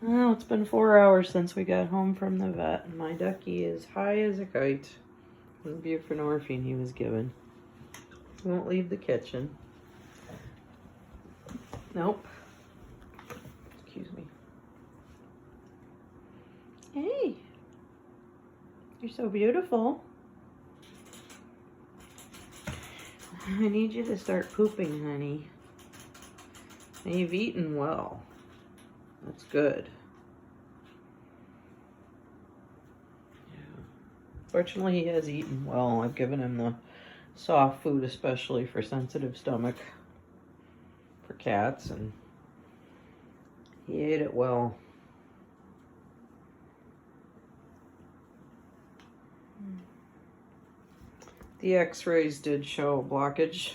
Well, it's been 4 hours since we got home from the vet, and my Ducky is high as a kite from the buprenorphine he was given. He won't leave the kitchen. Nope. Excuse me. Hey, you're so beautiful. I need you to start pooping, honey. And you've eaten well. That's good. Yeah. Fortunately, he has eaten well. I've given him the soft food, especially for sensitive stomach for cats, and he ate it well. The x-rays did show a blockage,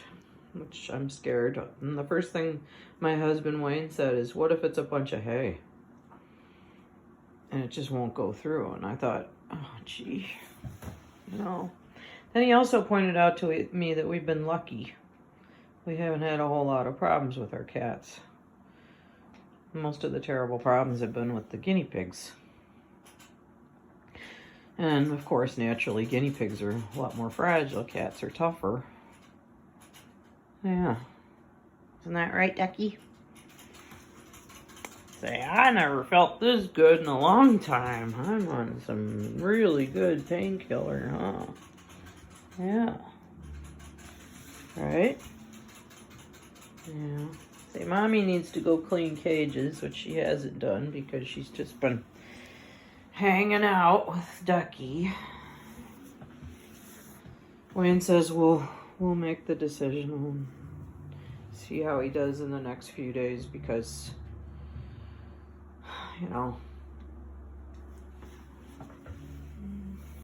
which I'm scared. And the first thing my husband Wayne said is, what if it's a bunch of hay? And it just won't go through. And I thought, oh, gee, no. Then he also pointed out to me that we've been lucky. We haven't had a whole lot of problems with our cats. Most of the terrible problems have been with the guinea pigs. And of course, naturally, guinea pigs are a lot more fragile. Cats are tougher. Yeah. Isn't that right, Ducky? Say, I never felt this good in a long time. I'm on some really good painkiller, huh? Yeah. Right? Yeah. Say, Mommy needs to go clean cages, which she hasn't done because she's just been hanging out with Ducky. Wayne says we'll make the decision and see how he does in the next few days because, you know,